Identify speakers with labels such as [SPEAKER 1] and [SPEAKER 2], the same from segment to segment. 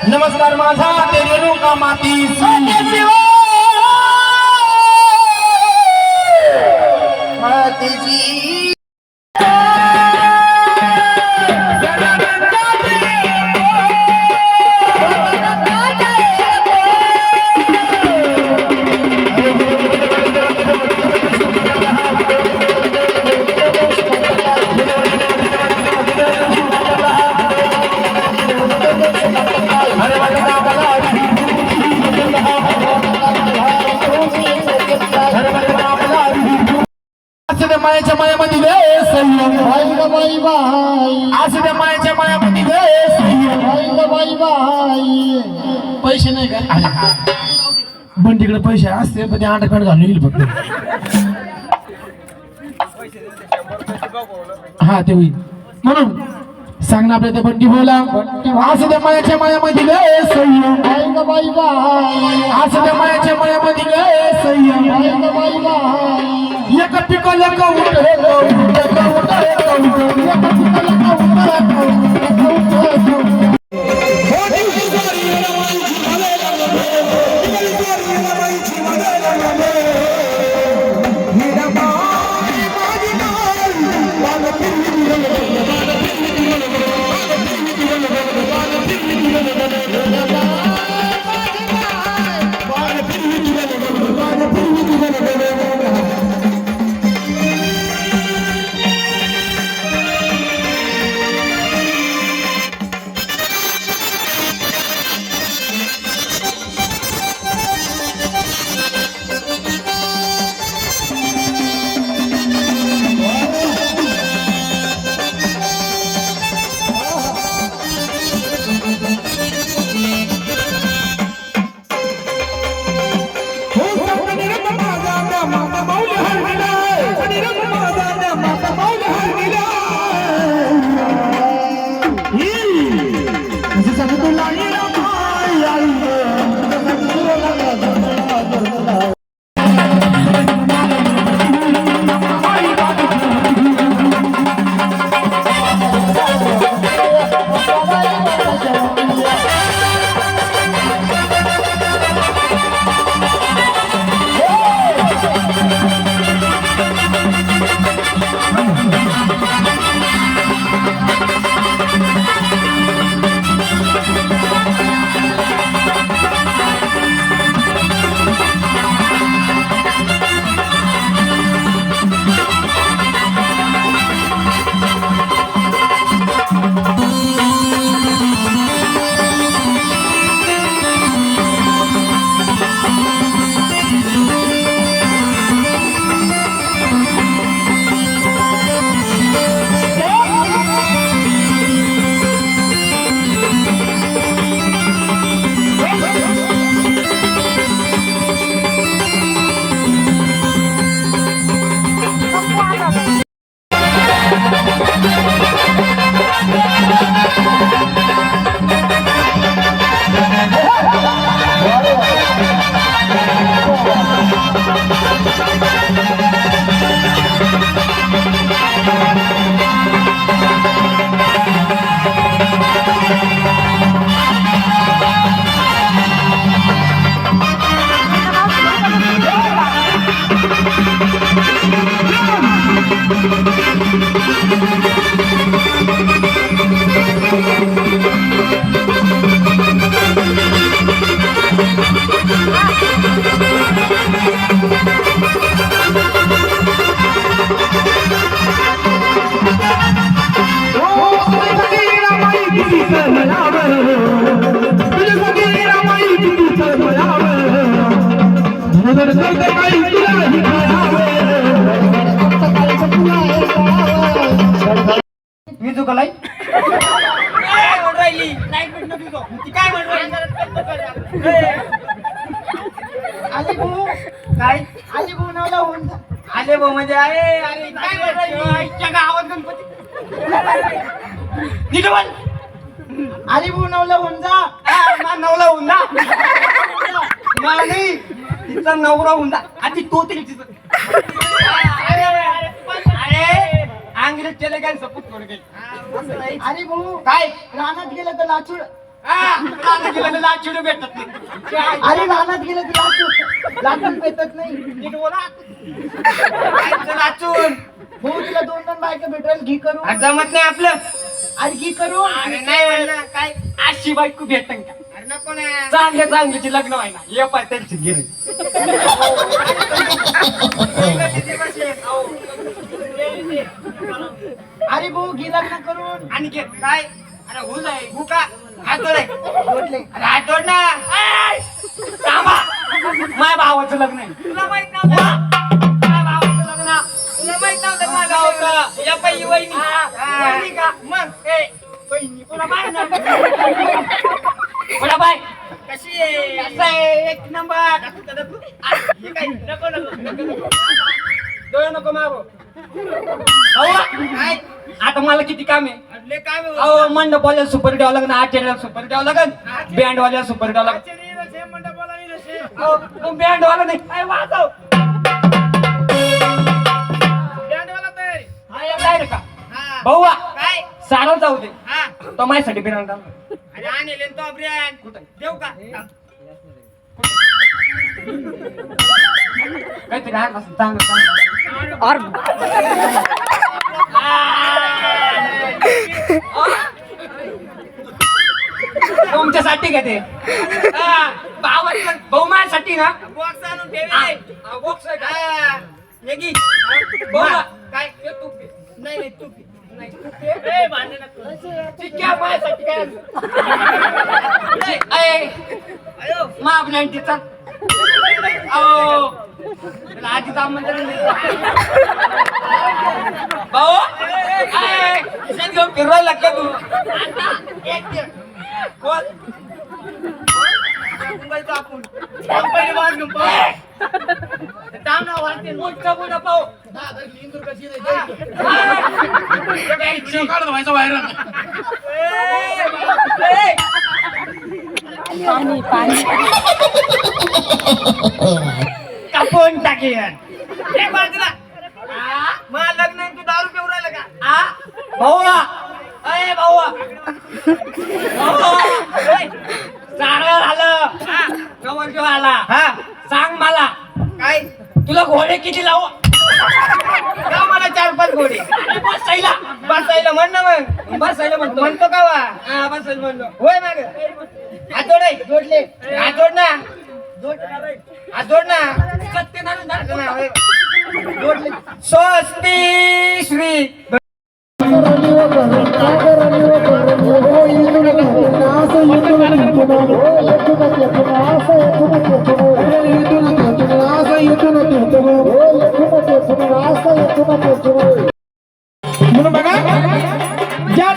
[SPEAKER 1] नमस्कार माझा ते रेणुका माती मायाच्या मायामध्ये गे संयम बाई असं त्या मायाच्या मायामध्ये गे संयम बाई पैसे नाही का बंडीकडे पैसे असते पण ते आटकाट घालून येईल फक्त हा ते होईल म्हणून सांग ना आपल्या त्या बंडी बोला असं त्या मायाच्या मायामध्ये गे संयम बाई असं त्या मायाच्या मायामध्ये गे संयम बाई एक पिकलं कौट
[SPEAKER 2] किती तळमळावं तुझ्यासाठी रामाई किती तळमळावं धडधड करते काही तुलाही कळावं
[SPEAKER 1] मी चुकलाय
[SPEAKER 3] आले भाऊ
[SPEAKER 1] काय
[SPEAKER 3] आले भाऊ नावला होऊन जा.
[SPEAKER 1] आले भाऊ म्हणजे अरे काय बोलायचं? गावात गणपती नीट बोल.
[SPEAKER 3] आले भाऊ नावला होऊन जा.
[SPEAKER 1] नवला होऊन जा नाही तिचा नवरा होऊन जा आधी तो तरी तिचं अरे अंग्रेज चले काय सपूत थोडं काही
[SPEAKER 3] अरे भाऊ
[SPEAKER 1] काय
[SPEAKER 3] रानात गेलं तर लाचूड
[SPEAKER 1] आता गेलं तर लाच चिडू भेटत नाही
[SPEAKER 3] अरे रानात गेलं तर लाचूड पेटत नाही
[SPEAKER 1] नीट बोला काय लाचून
[SPEAKER 3] भाऊ तुला दोन दोन बायका भेटेल घी करू
[SPEAKER 1] जमत नाही आपलं
[SPEAKER 3] अरे घी करू
[SPEAKER 1] अरे नाही म्हणलं काय अशी बायको भेटन का अरे नको ना चांगल्या चांगलीची लग्न व्हायला ये पाय त्यांची गिरी
[SPEAKER 3] अरे भाऊ घी लग्न करून
[SPEAKER 1] आणि काय अरे हो जाय हो का हात जोड
[SPEAKER 3] जोडले
[SPEAKER 1] अरे हात जोड ना थांबा माझ्या भावाचं लग्न आहे तुला माहित नव्हतं माझ्या भावाचं लग्न तुला माहित नव्हतं माझ्या भावाचं या बाई वहिनी वहिनी का मग ए वहिनी कोणा बाय ना कोणा बाय कशी आहे असं आहे एक नंबर हे काय नको नको डोळे नको मारो काय आता मला किती काम आहे काम आहे मंडप वाल्याला सुपर द्यावं लागेल आचार्याला सुपर द्यावं लागेल बँड वाल्याला सुपर द्यावं लागेल बँड वाला नाही काय वाजव बँड का भाऊ काय सारा जाऊ दे तो माझ्यासाठी बिरांड कुठं देऊ का काहीतरी आहे असं चांगलं तुमच्यासाठी का ते भाऊ माझ्यासाठी ना बॉक्स आणून ठेवले बॉक्स काय तू नाही तू महाब्लँटीचा आधीच आमंत्रण भाऊ घेऊन फिरवायला लागतं तू कोण मुंबईचा आपण कापून टाकेन बाजूला मला लग्न तू दारू पिऊ राहिला का भाऊ अय भाऊ चांगलं झालं जवळ जेव्हा आला सांग मला काय तुला घोडे किती लावू मला 4-5 घोडे बसायला बसायला म्हण ना मग बसायला म्हणतो का वा बसायला म्हणलो होय माग हातोड जोडले हातोड ना हातोड ना जोडले स्वस्ती श्री
[SPEAKER 2] म्हणून बघा ज्या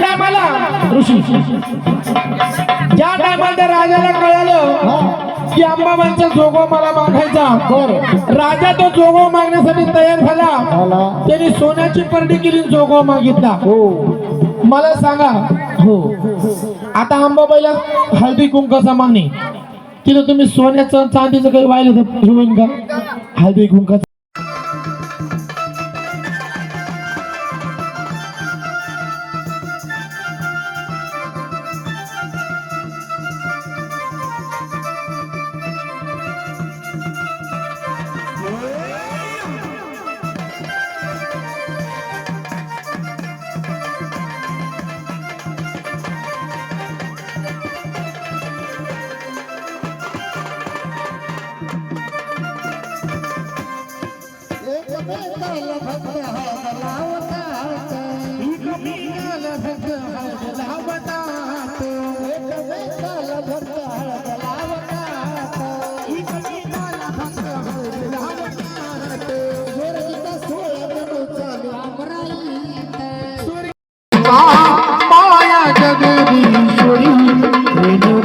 [SPEAKER 2] टायमाला त्या राजाला कळालं की अंबाबाईचा जोगवा मला मागायचा राजा तो जोगवा मागण्यासाठी तयार झाला त्यांनी सोन्याची परडी केली जोगवा मागितला मला सांगा आता अंबाबाईला हळदी कुंकाचा मागणी तिला तुम्ही सोन्याचं चांदीचं काही वाहिलं तर होईल का हळदी कुंकाचं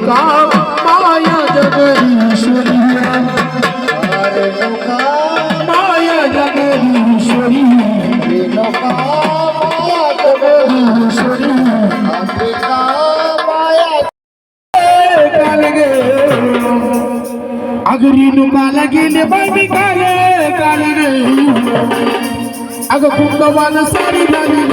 [SPEAKER 2] रेणुका माया जगदीश्वरी
[SPEAKER 1] रेणुका
[SPEAKER 2] माया जगदीश्वरी
[SPEAKER 1] रेणुका माया जगदीश्वरी अंबिका माया
[SPEAKER 2] काल गे अग रेणुकाला गेले बाई मी काल गे अग कुंभवान सारी झाली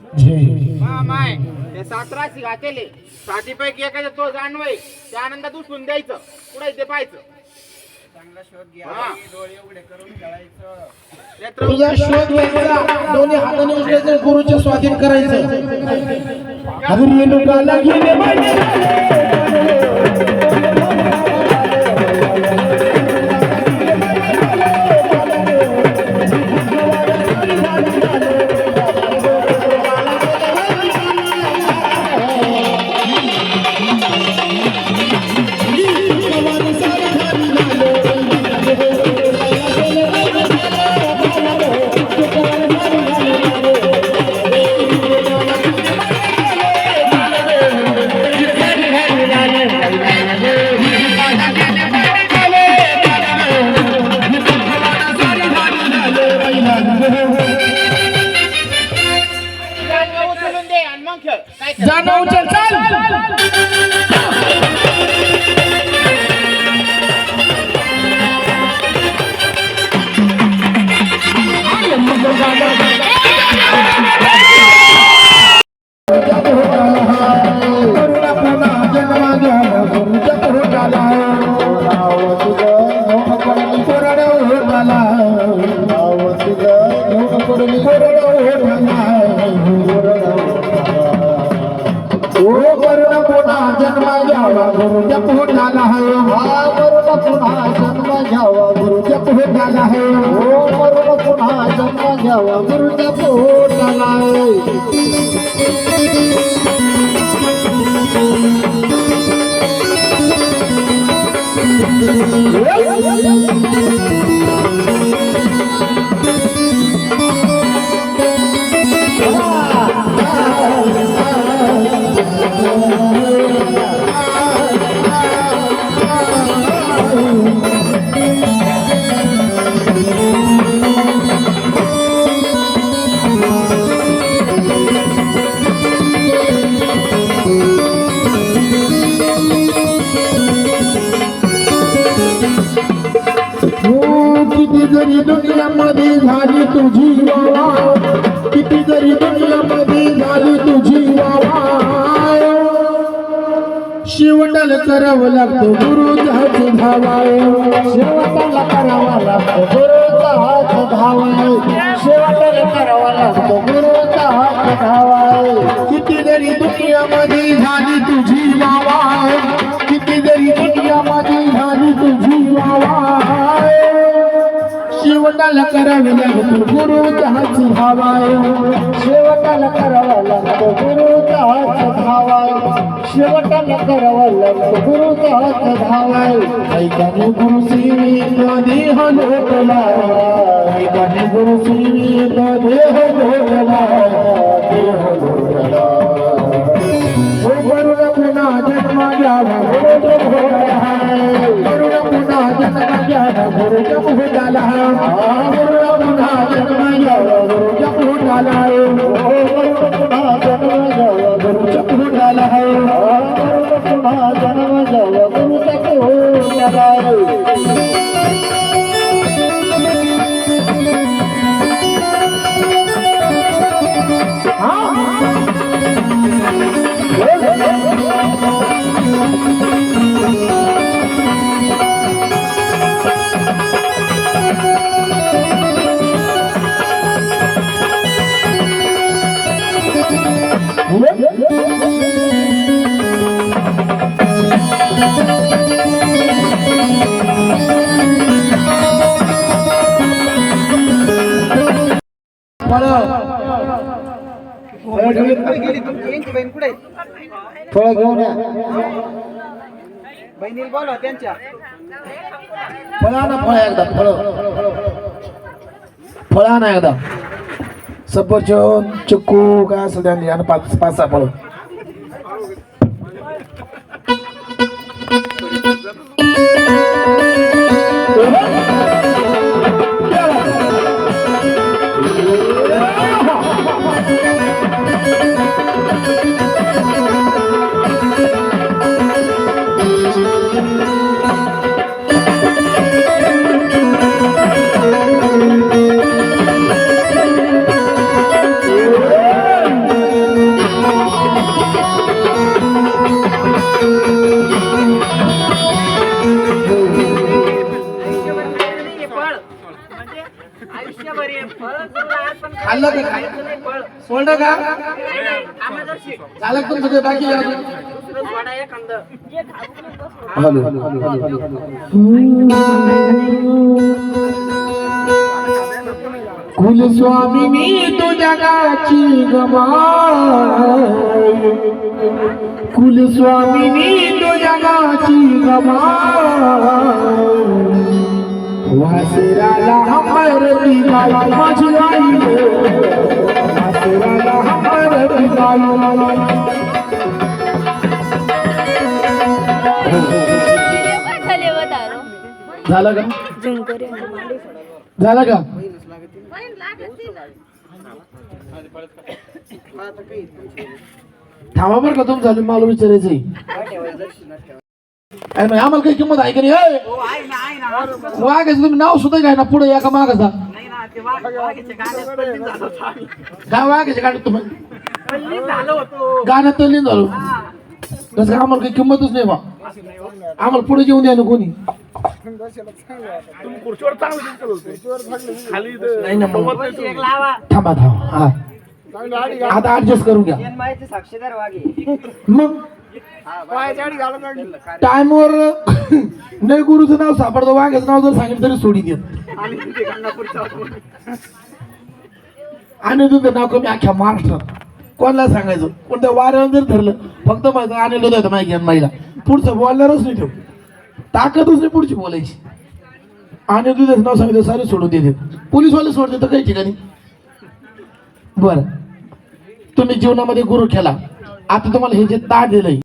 [SPEAKER 4] माय ते 17 घातेले 60 पैकी एखादा तो जाणवाय त्या आनंदात उचलून द्यायचं पुढे ते पाहायचं चांगला शोध घ्या डोळे उघडे करून खेळायचं
[SPEAKER 2] तुझा शोध घ्यायचा दोन्ही हाताने उचलायचं गुरुच्या स्वाधीन करायचं अग रेणुकाला गेले बाई
[SPEAKER 4] उचलून दे आणि मग खेळ काय ते?
[SPEAKER 2] जाणं उचल चाल गुरुच्या पोटाला आहे
[SPEAKER 1] मरून पुन्हा जन्म घ्यावा
[SPEAKER 2] गुरुच्या पोटाला आहे
[SPEAKER 1] हो मरून पुन्हा जन्म घ्यावा गुरुच्या पोटाला
[SPEAKER 2] किती जरी दुनियामध्ये झाली तुझी वावा किती जरी दुनियामध्ये झाली तुझी वावा शेवटाला करावं लागतं गुरुचा हात धावाय
[SPEAKER 1] शेवटाला करावा लागतो गुरुचा हात धावाय शेवटाला करावा लागतो गुरुचा हात धावाय
[SPEAKER 2] किती जरी दुनियामध्ये झाली तुझी वावा किती जरी दुनियामध्ये झाली तुझी वावा शेवटाला करावं लागतं गुरुचा हात धावाय
[SPEAKER 1] शेवटाला करावा लागतो गुरुचा हात धावाय शेवटाला करावा लागतो गुरुचा हात धावाय
[SPEAKER 2] ऐकाने गुरु सेवेत देह लोटला ऐकाने गुरु सेवेत देह लोटला देह लोटला ओ करुण पुन्हा जन्म घ्यावा करुण पुन्हा जन्म घ्यावा गुरुच्या पोटाला करुण पुन्हा जन्म घ्यावा गुरुच्या पोटाला
[SPEAKER 1] करुण पुन्हा जन्म घ्यावा
[SPEAKER 2] गुरुच्या पोटाला
[SPEAKER 1] पुन्हा जन्म घ्यावा गुरुच्या पोटाला
[SPEAKER 3] गेली तुमची यांची बहीण कुठे
[SPEAKER 1] फळ घेऊन या.
[SPEAKER 3] बहिणीला बोलवा त्यांच्या
[SPEAKER 1] फळा ना फळ एकदा फळा ना एकदा सफरचंद चिक्कू काय असेल त्यांनी आणि पाच पाच सहा फळ खाल्लं का काय सोडलं का झालं तुमचं ते बाकी कुलस्वामिनी तो जगाची गमाई कुलस्वामिनी तो जगाची गमाई वासराला हमर दिगाई माझी आई वासराला हमर दिगाई झालं का झालं का थांबा बरं का तुम झालं मला विचारायचंय आम्हाला काही किंमत आहे का नाही वाघाचं तुम्ही नाव सुद्धा घ्या ना पुढे या का मागाचा काय वाघाच्या गाण्यात तुम्ही गाण्यात तल्लीन झालो तसं आम्हाला काही किंमतच नाही बा आम्हाला पुढे जेवून द्या ना कोणी नाही ना मग. थांबा हा आता ऍडजस्ट करून घ्या
[SPEAKER 3] साक्षीदार वागे
[SPEAKER 1] मग टाइमवर नाही गुरुचं नाव सापडतं वाघाचं नाव जर सांगितलं तरी सोडी देत आणि तुझं नाव कमी अख्ख्या महाराष्ट्रात कोणाला सांगायचं कोणत्या वाऱ्यावर जर ठरलं फक्त माझं आणलं होतं माहिती महिला पुढचं बोलणारच नाही ठेव ताकदच नाही पुढची बोलायची आणि तुझं नाव सांगितलं सारे सोडून देते पोलीसवाले सोडते तर काही ठिकाणी बरं तुम्ही जीवनामध्ये गुरु केला आता तुम्हाला हे जे ताट दिलंय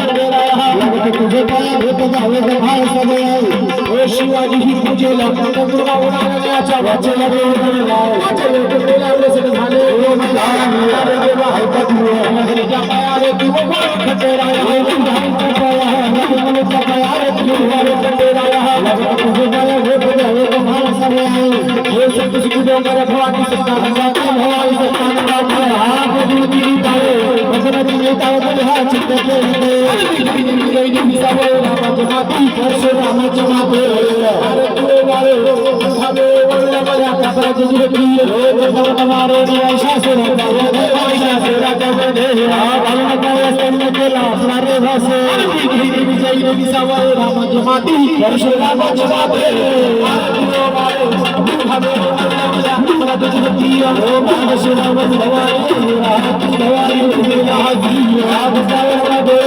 [SPEAKER 1] तुझे पाया भेट जावे भाई सगळे शिवाजी ही पूजेला दुर्गा उडाण्याच्या वाचेला देवला वाचेला देवला रसन झाले ओ मला देवा ऐकत नगरीच्या पायारे तू खटेराया हो तुझ्या पायारे तू खटेराया तुझे पाया हो तुम्हाला सगळे हे सब कुछ कुछ कर भवानी सत्ता रंगा भवानी सत्ता रंगा हाथ दूती तारे बजरंग नेता बोले हा चित्ते जय सावळ रामाचे माती परशुरामाचे माते अरे तुरे वाले भावे वळल्या मला कापराची जिरती रोज मारे शासुर शासुराचा बंधे हा भावना काय स्तंभ केला आपला रे भासे जय सावळ रामाचे माती परशुरामाचे माते अरे तुरे वाले भावे वळल्या मला कापराची जिरती रोज परशुरामाचे भवानी भवानी तुला हाजी हा बसावला दे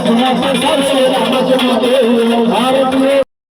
[SPEAKER 1] सोनाई